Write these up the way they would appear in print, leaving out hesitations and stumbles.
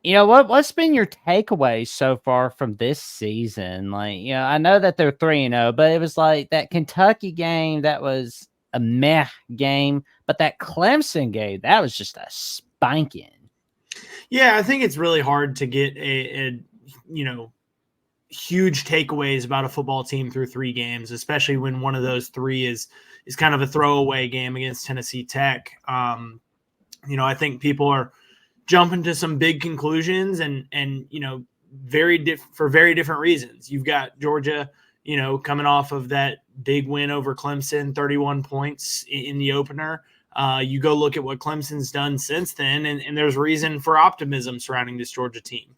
What's been your takeaways so far from this season? Like, I know that they're 3-0, but it was like that Kentucky game that was a meh game, but that Clemson game, that was just a spanking. Yeah, I think it's really hard to get huge takeaways about a football team through 3 games, especially when one of those 3 is kind of a throwaway game against Tennessee Tech. I think people are jumping to some big conclusions and for very different reasons. You've got Georgia, coming off of that big win over Clemson, 31 points in the opener. You go look at what Clemson's done since then, and there's reason for optimism surrounding this Georgia team.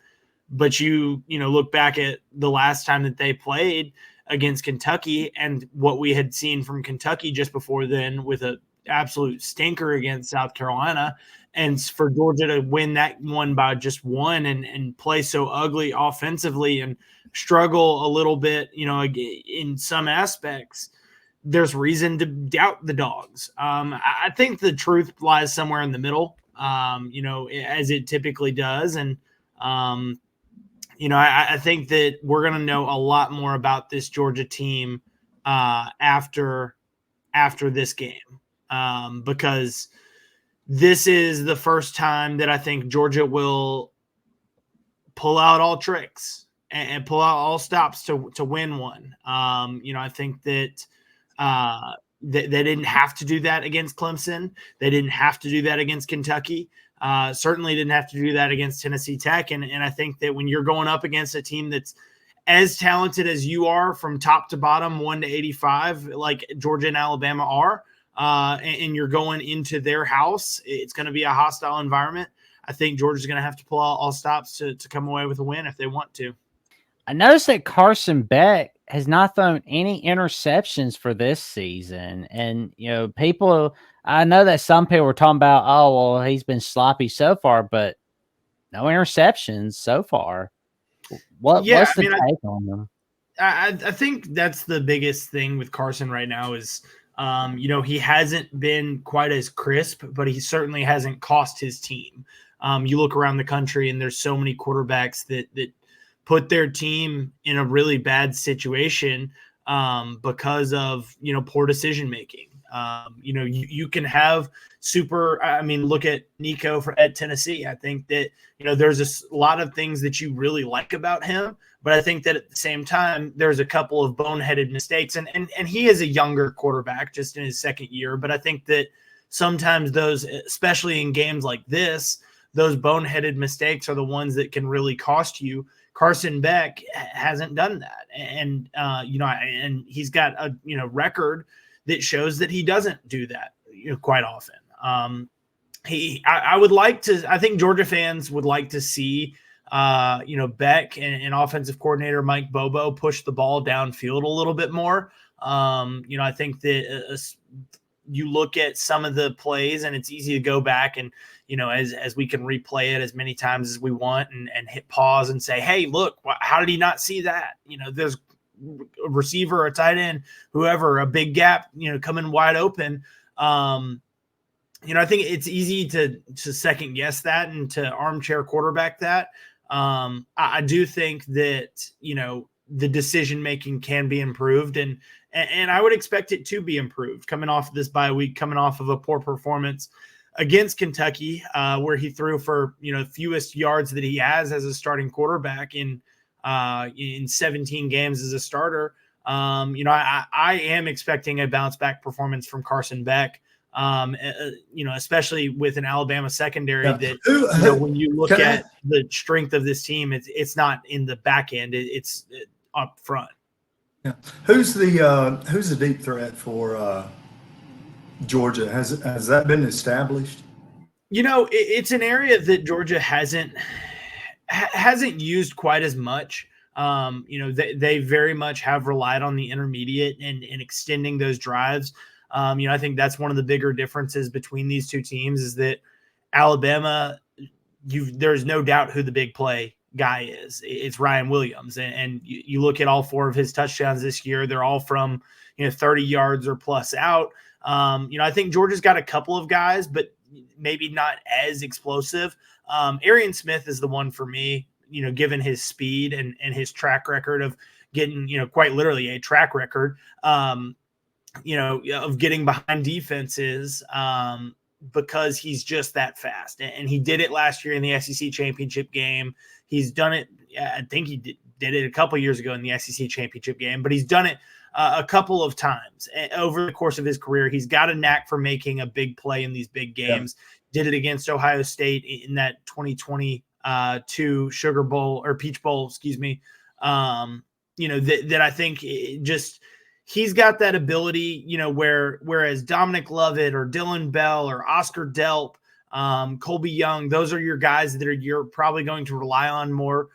But you look back at the last time that they played against Kentucky and what we had seen from Kentucky just before then with an absolute stinker against South Carolina. And for Georgia to win that one by just 1 and play so ugly offensively and struggle a little bit, in some aspects, there's reason to doubt the Dogs. I think the truth lies somewhere in the middle, as it typically does. And, I think that we're going to know a lot more about this Georgia team after this game, because this is the first time that I think Georgia will pull out all tricks and pull out all stops to win one. I think that they didn't have to do that against Clemson. They didn't have to do that against Kentucky. Certainly didn't have to do that against Tennessee Tech. And I think that when you're going up against a team that's as talented as you are from top to bottom, 1 to 85, like Georgia and Alabama are, and you're going into their house, it's going to be a hostile environment. I think Georgia's going to have to pull out all stops to come away with a win if they want to. I noticed that Carson Beck has not thrown any interceptions for this season. And, I know that some people were talking about, oh, well, he's been sloppy so far, but no interceptions so far. What's the take on him? I think that's the biggest thing with Carson right now is, he hasn't been quite as crisp, but he certainly hasn't cost his team. You look around the country and there's so many quarterbacks that put their team in a really bad situation because of, poor decision making. You can have look at Nico at Tennessee. I think that, there's a lot of things that you really like about him, but I think that at the same time, there's a couple of boneheaded mistakes and he is a younger quarterback just in his second year. But I think that sometimes those, especially in games like this, those boneheaded mistakes are the ones that can really cost you. Carson Beck hasn't done that. And, and he's got a, record that shows that he doesn't do that quite often. I think Georgia fans would like to see, Beck and offensive coordinator Mike Bobo push the ball downfield a little bit more. I think that you look at some of the plays and it's easy to go back and, as we can replay it as many times as we want and hit pause and say, hey, look, how did he not see that? There's a receiver, a tight end, whoever, a big gap, coming wide open. I think it's easy to second guess that and to armchair quarterback that. I do think that, the decision-making can be improved and I would expect it to be improved coming off of this bye week, coming off of a poor performance against Kentucky, where he threw for, fewest yards that he has as a starting quarterback in 17 games as a starter. I am expecting a bounce back performance from Carson Beck, especially with an Alabama secondary that, when you look at the strength of this team, it's not in the back end, it's up front. Yeah. Who's the deep threat for Georgia? Has that been established? It's an area that Georgia hasn't used quite as much. They very much have relied on the intermediate and extending those drives. I think that's one of the bigger differences between these two teams is that Alabama, there's no doubt who the big play guy is. It's Ryan Williams. And you look at all 4 of his touchdowns this year, they're all from, 30 yards or plus out. I think Georgia's got a couple of guys, but maybe not as explosive. Arian Smith is the one for me, given his speed and his track record of getting, quite literally a track record, of getting behind defenses, because he's just that fast. And he did it last year in the SEC championship game. He's done it. I think he did it a couple years ago in the SEC championship game, but he's done it a couple of times over the course of his career. He's got a knack for making a big play in these big games. Yeah. Did it against Ohio State in that 2022 Sugar Bowl or Peach Bowl, excuse me. That I think he's got that ability, whereas Dominic Lovett or Dylan Bell or Oscar Delp, Colby Young, those are your guys that you're probably going to rely on more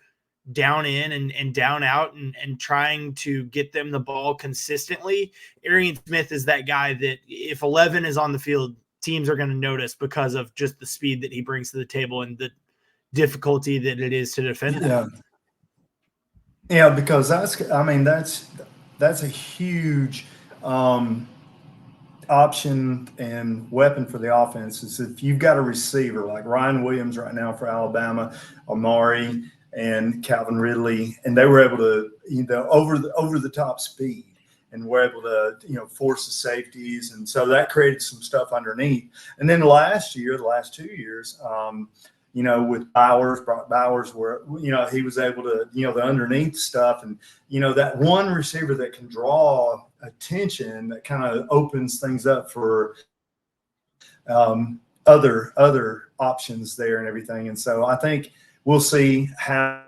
down in and down out and trying to get them the ball consistently. Arian Smith is that guy that if 11 is on the field, teams are going to notice because of just the speed that he brings to the table and the difficulty that it is to defend him. Yeah, because that's a huge option and weapon for the offense. Is if you've got a receiver like Ryan Williams right now for Alabama, Amari and Calvin Ridley, and they were able to, over the top speed, and were able to, force the safeties, and so that created some stuff underneath. And then the last 2 years, with Brock Bowers, where, he was able to, the underneath stuff, and, that one receiver that can draw attention, that kind of opens things up for other options there and everything. And so I think we'll see how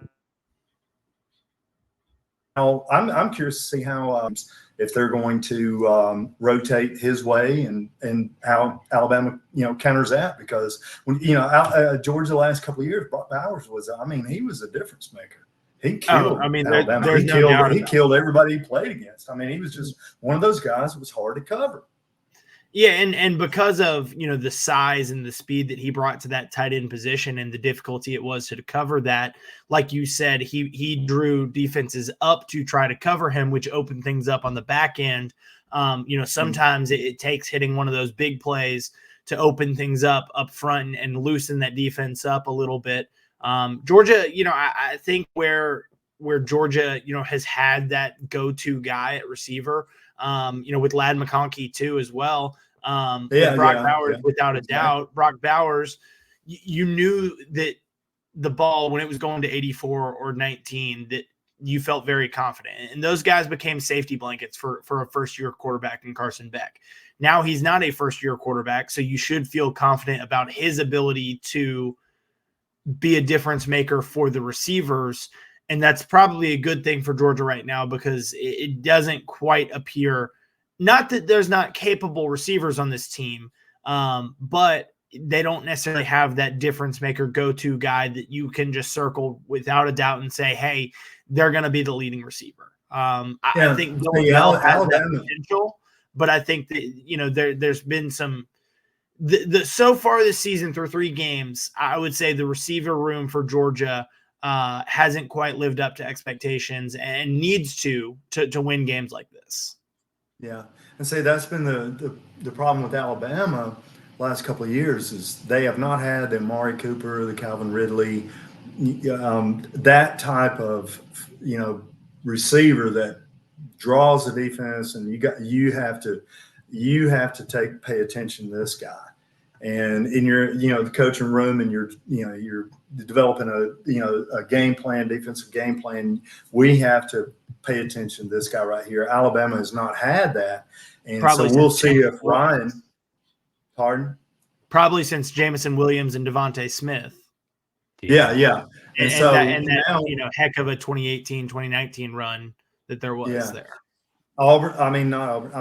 I'm curious to see how if they're going to rotate his way and how Alabama counters that, because when Georgia the last couple of years, Brock Bowers was, he was a difference maker. He killed Alabama. He killed everybody he played against. He was just one of those guys that was hard to cover. Yeah, and because of the size and the speed that he brought to that tight end position and the difficulty it was to cover that, like you said, he drew defenses up to try to cover him, which opened things up on the back end. Sometimes it takes hitting one of those big plays to open things up front and loosen that defense up a little bit. Georgia, I think where Georgia, has had that go-to guy at receiver, with Ladd McConkey too as well. Brock Bowers, without a doubt. Brock Bowers, you knew that the ball, when it was going to 84 or 19, that you felt very confident. And those guys became safety blankets for a first-year quarterback in Carson Beck. Now he's not a first-year quarterback, so you should feel confident about his ability to be a difference maker for the receivers. And that's probably a good thing for Georgia right now, because it doesn't quite appear, not that there's not capable receivers on this team, but they don't necessarily have that difference maker go-to guy that you can just circle without a doubt and say, hey, they're going to be the leading receiver. I think Dylan Bell has that potential, but I think that, there's been some so far this season through 3 games, I would say the receiver room for Georgia hasn't quite lived up to expectations and needs to win games like this. Yeah, and say that's been the problem with Alabama last couple of years, is they have not had the Amari Cooper, the Calvin Ridley, that type of receiver that draws the defense, and you have to pay attention to this guy. And in your the coaching room, and you're developing a game plan, defensive game plan, we have to pay attention to this guy right here. Alabama has not had that, and probably so we'll see if Ryan. Pardon? Probably since Jamison Williams and Devontae Smith. Yeah. And that now, heck of a 2018, 2019 run that there was there.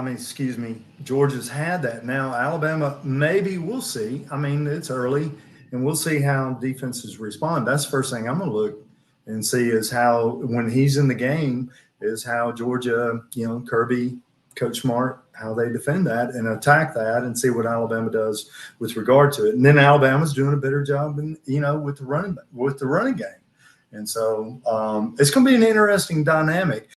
Excuse me. Georgia's had that. Now Alabama, maybe we'll see. It's early, and we'll see how defenses respond. That's the first thing I'm going to look and see, is how, when he's in the game, is how Georgia, Kirby, Coach Smart, how they defend that and attack that, and see what Alabama does with regard to it. And then Alabama's doing a better job, with the running game. And so it's going to be an interesting dynamic.